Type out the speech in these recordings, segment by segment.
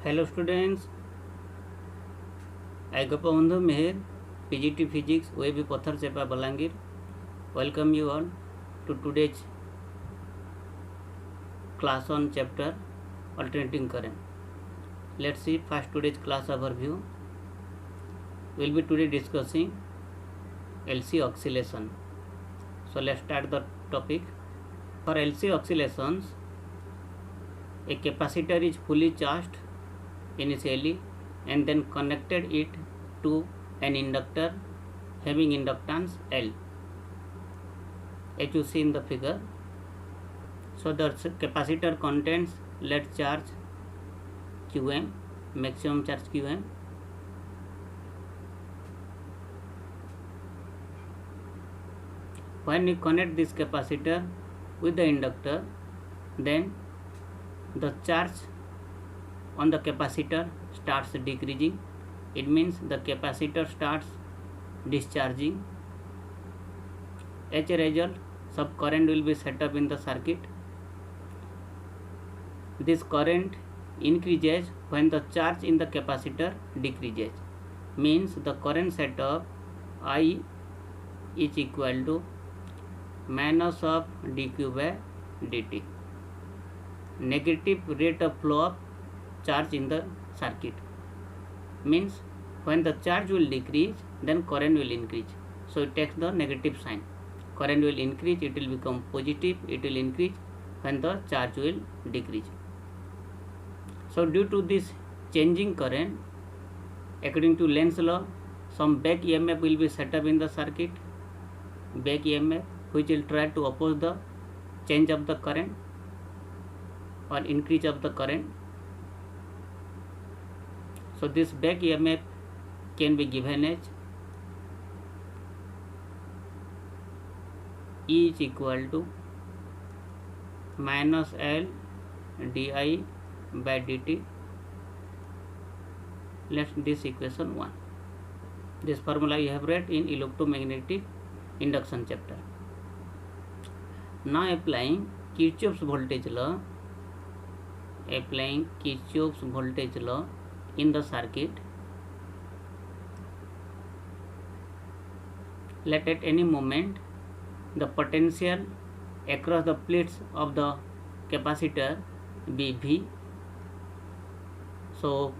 Hello students, I Gopabandhu Meher, PGT Physics, OAB Pathar Chepa Balangir. Welcome you all to today's class on chapter Alternating Current. Let's see first today's class overview. We will be today discussing LC oscillation. So let's start the topic. For LC oscillations, a capacitor is fully charged initially and then connected it to an inductor having inductance L, as you see in the figure. So the capacitor contains let charge Qm, maximum charge Qm. When we connect this capacitor with the inductor, then the charge on the capacitor starts decreasing. It means the capacitor starts discharging. As a result, some current will be set up in the circuit. This current increases when the charge in the capacitor decreases. Means the current set up I is equal to minus of dq by dt. Negative rate of flow of charge in the circuit means when the charge will decrease, then current will increase. So it takes the negative sign. Current will increase, it will become positive, it will increase when the charge will decrease. So due to this changing current, according to Lenz's law, some back EMF will be set up in the circuit, back EMF, which will try to oppose the change of the current or increase of the current. So this back EMF can be given as E is equal to minus L di by dt. Let's this equation 1. This formula you have read in electromagnetic induction chapter. Now applying Kirchhoff's voltage law, in the circuit, let at any moment the potential across the plates of the capacitor be V. So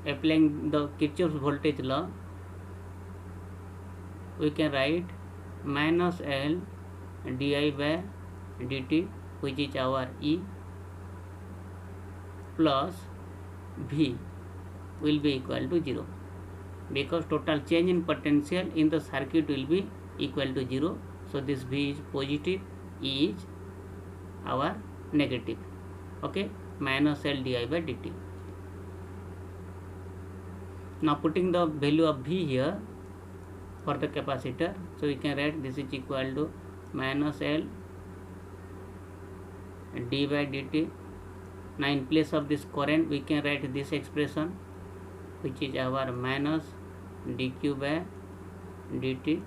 applying the Kirchhoff's voltage law, we can write minus L di by dt, which is our E, plus V will be equal to 0, because total change in potential in the circuit will be equal to 0. So this V is positive, E is our negative. Okay, minus L di by dt. Now putting the value of V here for the capacitor, so we can write this is equal to minus L d by dt. Now in place of this current, we can write this expression, which is our minus dq by dt.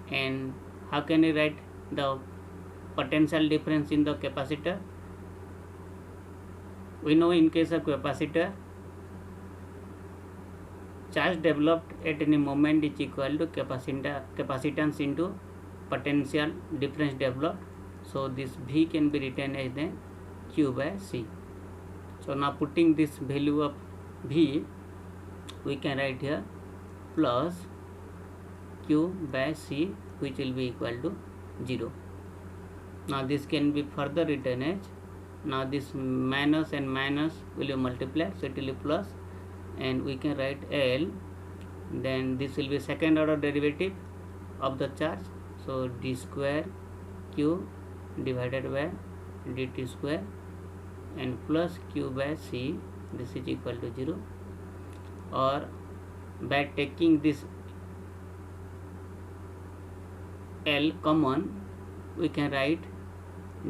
And how can we write the potential difference in the capacitor? We know in case of capacitor, charge developed at any moment is equal to capacitance into potential difference developed. So this V can be written as then Q by C. So now putting this value of V, we can write here plus Q by C, which will be equal to 0. Now this can be further written as, now this minus and minus will be multiplied, so it will be plus, and we can write L, then this will be second order derivative of the charge, so d square Q divided by dt square, and plus Q by C, this is equal to 0. Or by taking this L common, we can write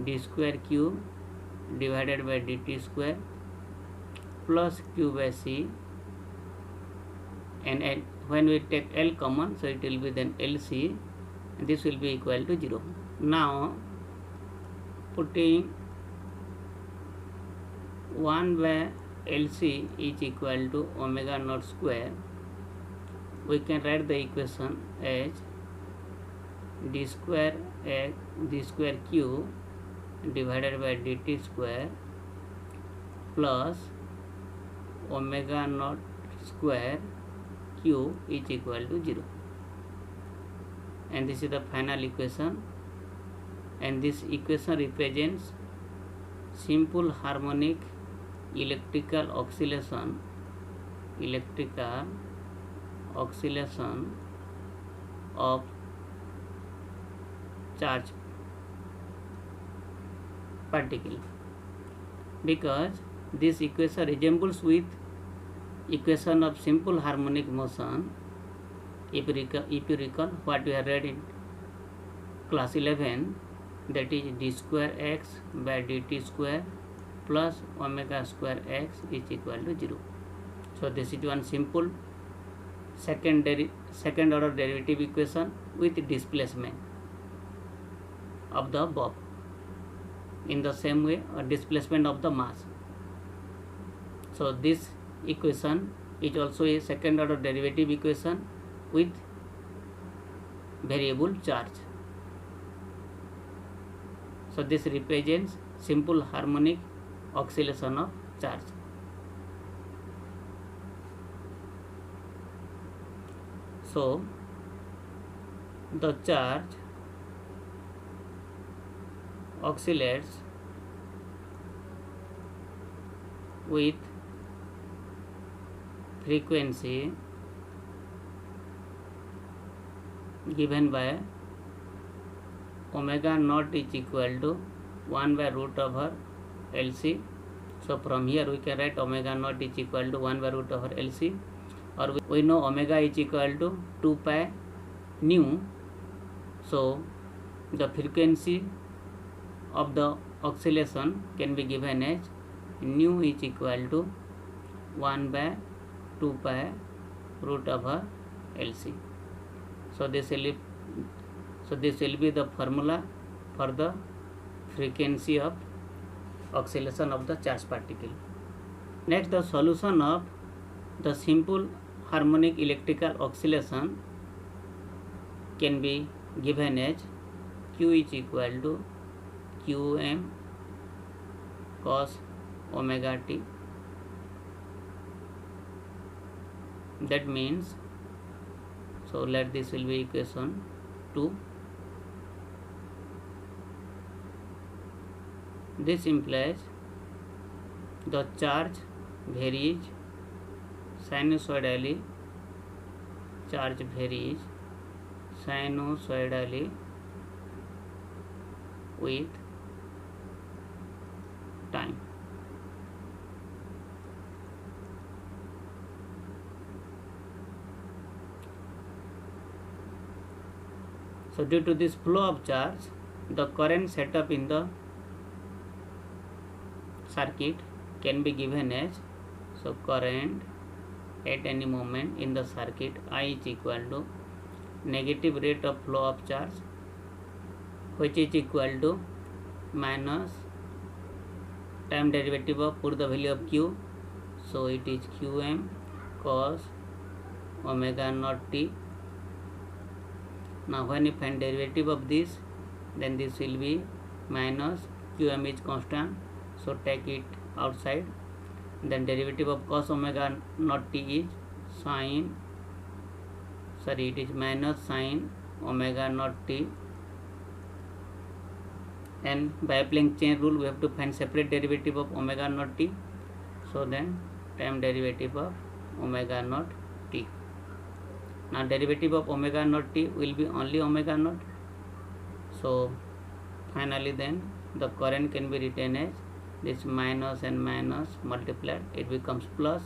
d square Q divided by dt square plus Q by C, and when we take L common, so it will be then LC, and this will be equal to 0. Now putting 1 by LC is equal to omega naught square, we can write the equation as d square q divided by dt square plus omega naught square q is equal to 0, and this is the final equation, and this equation represents simple harmonic electrical oscillation of charge particle, because this equation resembles with equation of simple harmonic motion. If you recall what we have read in class 11, that is d square x by dt square plus omega square x is equal to 0. So this is one simple second order derivative equation with displacement of the bob. In the same way, a displacement of the mass. So this equation is also a second order derivative equation with variable charge. So this represents simple harmonic oscillation of charge. So the charge oscillates with frequency given by omega naught is equal to 1 by root over LC. So from here we can write omega naught is equal to 1 by root over LC, or we know omega is equal to 2 pi nu. So the frequency of the oscillation can be given as nu is equal to 1 by 2 pi root over LC. So this will be the formula for the frequency of oscillation of the charged particle. Next, the solution of the simple harmonic electrical oscillation can be given as Q is equal to Qm cos omega t. That means, so let this will be equation 2. This implies the charge varies sinusoidally, with time. So due to this flow of charge, the current set up in the circuit can be given as, so current at any moment in the circuit I is equal to negative rate of flow of charge, which is equal to minus time derivative of, put the value of Q, so it is Qm cos omega naught t. Now when you find derivative of this, then this will be minus Qm is constant, so take it outside. Then derivative of cos omega naught t is it is minus sin omega naught t, and by applying chain rule we have to find separate derivative of omega naught t, so then time derivative of omega naught t. Now derivative of omega naught t will be only omega naught, so finally then the current can be written as this minus and minus multiplied, it becomes plus,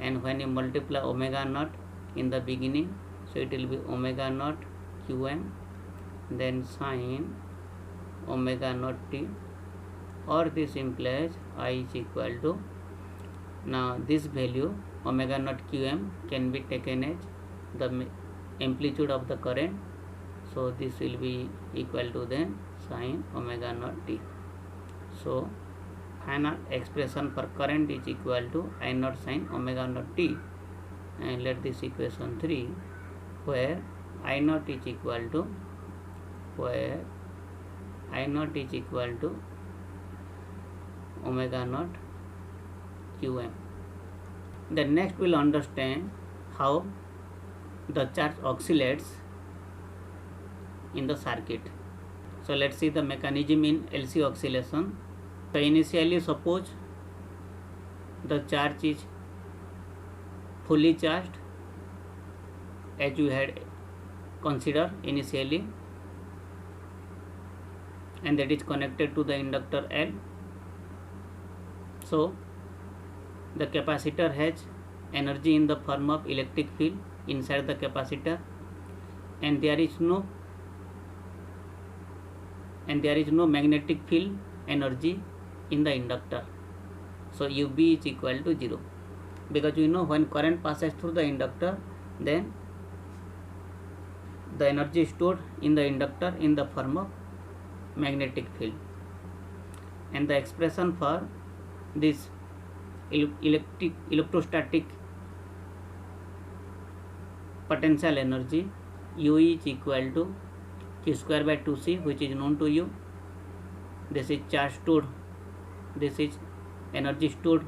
and when you multiply omega naught in the beginning, so it will be omega naught Qm, then sin omega naught t, or this implies I is equal to, now this value omega naught Qm can be taken as the amplitude of the current, so this will be equal to then sin omega naught t. So final expression for current is equal to I naught sin omega naught t, and let this equation 3, where I naught is equal to omega naught qm. Then next we'll understand how the charge oscillates in the circuit. So let's see the mechanism in LC oscillation. So initially suppose the charge is fully charged as you had considered initially, and that is connected to the inductor L. So the capacitor has energy in the form of electric field inside the capacitor, and there is no magnetic field energy in the inductor. So UB is equal to 0, because you know when current passes through the inductor, then the energy stored in the inductor in the form of magnetic field, and the expression for this electrostatic potential energy U is equal to Q square by 2C, which is known to you. This is charge stored, this is energy stored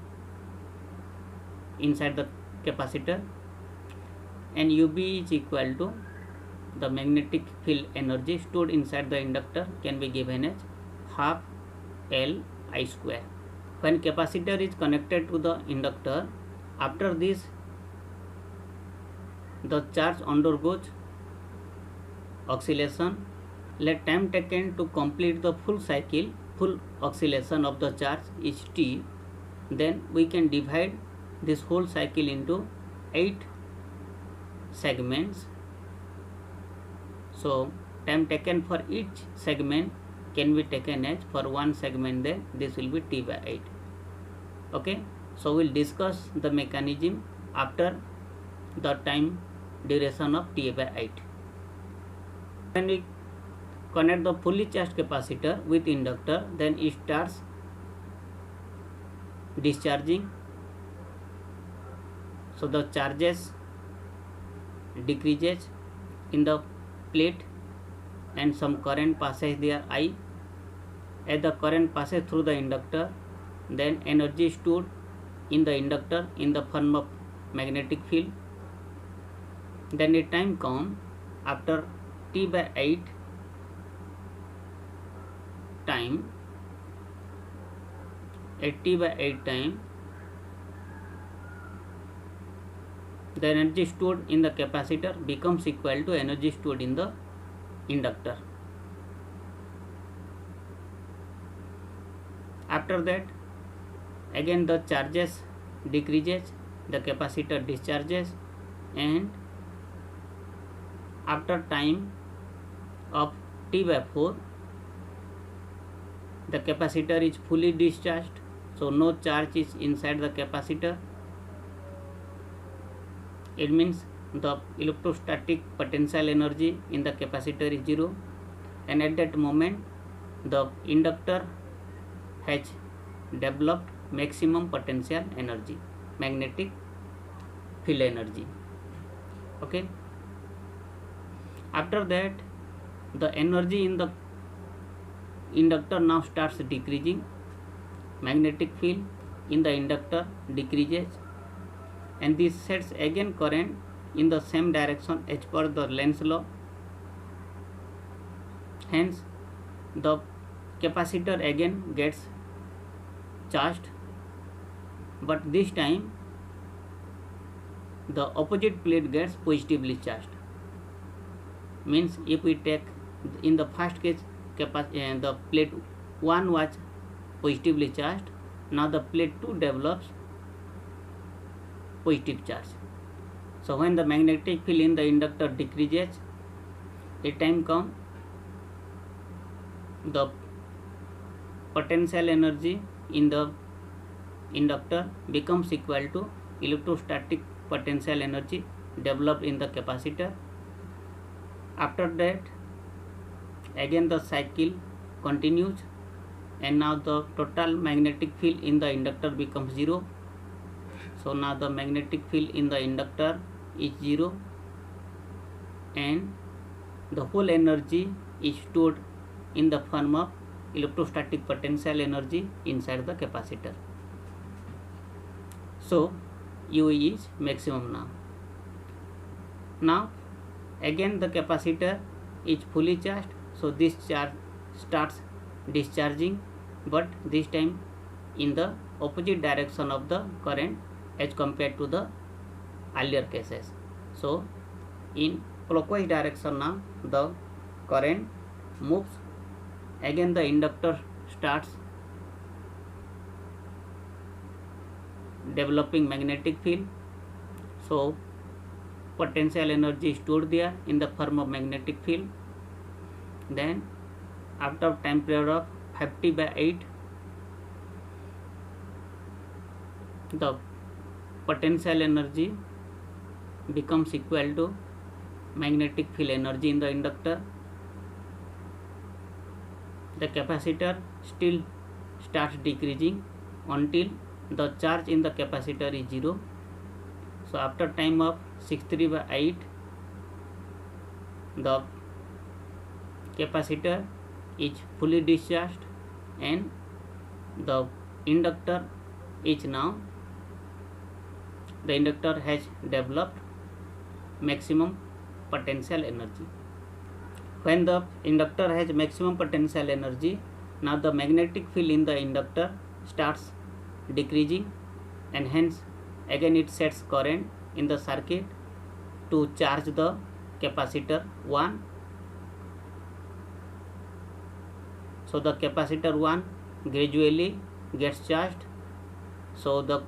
inside the capacitor, and UB is equal to the magnetic field energy stored inside the inductor, can be given as half L I square. When capacitor is connected to the inductor, after this the charge undergoes oscillation. Let time taken to complete the full oscillation of the charge is t. Then we can divide this whole cycle into 8 segments. So time taken for each segment can be taken as, for one segment then this will be t by 8. Okay, so we'll discuss the mechanism after the time duration of t by 8. When we connect the fully charged capacitor with inductor, then it starts discharging. So the charges decreases in the plate and some current passes there I. As the current passes through the inductor, then energy stored in the inductor in the form of magnetic field. Then a time comes after t by 8 time, at t by 8 time, the energy stored in the capacitor becomes equal to energy stored in the inductor. After that, again the charges decreases, the capacitor discharges, and after time of t by 4, the capacitor is fully discharged, so no charge is inside the capacitor. It means the electrostatic potential energy in the capacitor is 0, and at that moment the inductor has developed maximum potential energy, magnetic field energy. Okay, after that the energy in the inductor now starts decreasing, magnetic field in the inductor decreases, and this sets again current in the same direction as per the Lenz's law. Hence the capacitor again gets charged, but this time the opposite plate gets positively charged. Means if we take in the first case the plate 1 was positively charged, now the plate 2 develops positive charge. So when the magnetic field in the inductor decreases, a time comes the potential energy in the inductor becomes equal to electrostatic potential energy developed in the capacitor. After that again the cycle continues, and now the total magnetic field in the inductor becomes 0. So now the magnetic field in the inductor is 0 and the whole energy is stored in the form of electrostatic potential energy inside the capacitor. So U is maximum now. Now again the capacitor is fully charged, so this charge starts discharging, but this time in the opposite direction of the current as compared to the earlier cases. So in clockwise direction now the current moves. Again the inductor starts developing magnetic field, so potential energy stored there in the form of magnetic field. Then after time period of 50/8, the potential energy becomes equal to magnetic field energy in the inductor. The capacitor still starts decreasing until the charge in the capacitor is 0. So after time of 63/8, the capacitor is fully discharged and the inductor has developed maximum potential energy. When the inductor has maximum potential energy, now the magnetic field in the inductor starts decreasing, and hence again it sets current in the circuit to charge the capacitor 1. So the capacitor 1 gradually gets charged, so the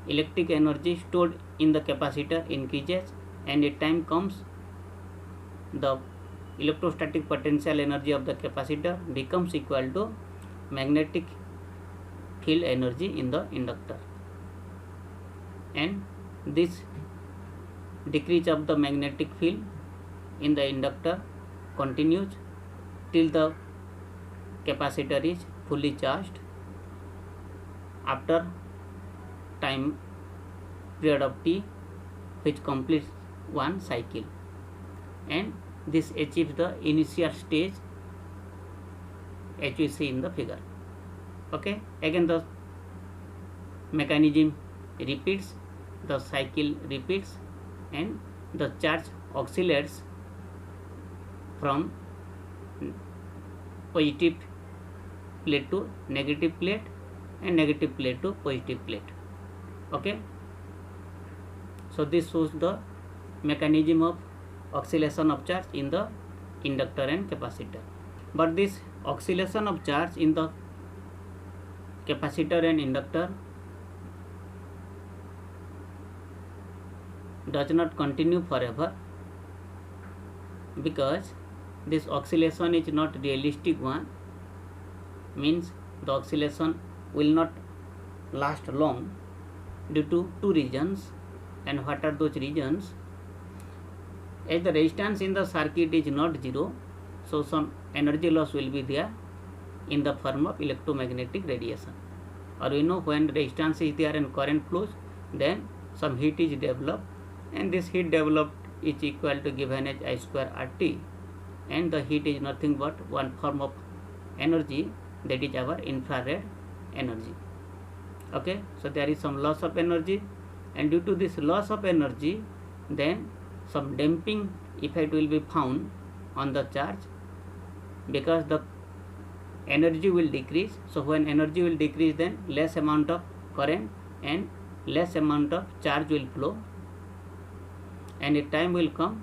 electric energy stored in the capacitor increases, and a time comes the electrostatic potential energy of the capacitor becomes equal to magnetic field energy in the inductor, and this decrease of the magnetic field in the inductor continues till the capacitor is fully charged after time period of t, which completes one cycle, and this achieves the initial stage as we see in the figure. Okay, again the mechanism repeats, the cycle repeats, and the charge oscillates from positive plate to negative plate and negative plate to positive plate. Okay, so this shows the mechanism of oscillation of charge in the inductor and capacitor. But this oscillation of charge in the capacitor and inductor does not continue forever, because this oscillation is not realistic one, means the oscillation will not last long due to two reasons. And what are those reasons? As the resistance in the circuit is not 0, so some energy loss will be there in the form of electromagnetic radiation. Or we know when resistance is there and current flows, then some heat is developed, and this heat developed is equal to given as I square RT, and the heat is nothing but one form of energy, that is our infrared energy. Okay, so there is some loss of energy, and due to this loss of energy, then some damping effect will be found on the charge, because the energy will decrease. So when energy will decrease, then less amount of current and less amount of charge will flow, and a time will come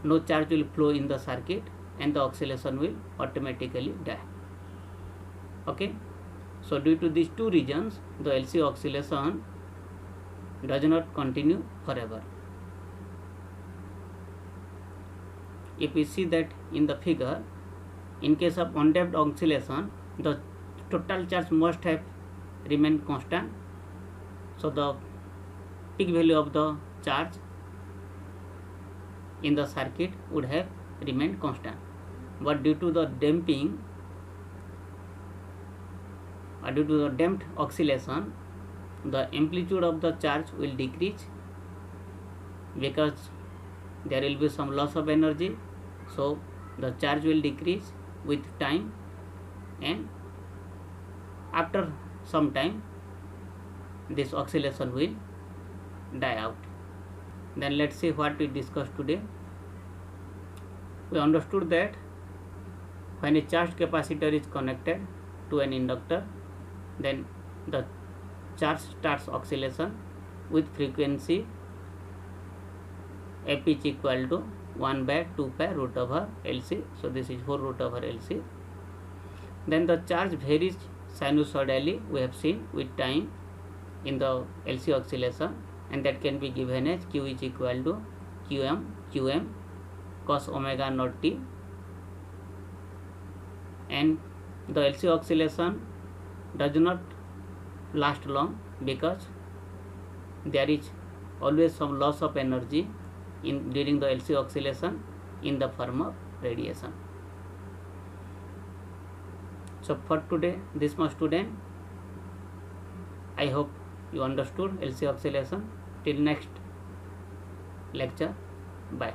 no charge will flow in the circuit, and the oscillation will automatically die. Okay, so due to these two reasons, the LC oscillation does not continue forever. If we see that in the figure, in case of undamped oscillation, the total charge must have remained constant, so the peak value of the charge in the circuit would have remained constant. But due to the damping, due to the damped oscillation, the amplitude of the charge will decrease because there will be some loss of energy. So the charge will decrease with time, and after some time this oscillation will die out. Then let's see what we discussed today. We understood that when a charged capacitor is connected to an inductor, then the charge starts oscillation with frequency f is equal to 1 by 2 pi root over LC. So this is 4 root over LC. Then the charge varies sinusoidally, we have seen, with time in the LC oscillation, and that can be given as Q is equal to QM cos omega naught t. And the LC oscillation does not last long because there is always some loss of energy during the LC oscillation in the form of radiation. So for today, this much student. I hope you understood LC oscillation. Till next lecture, bye.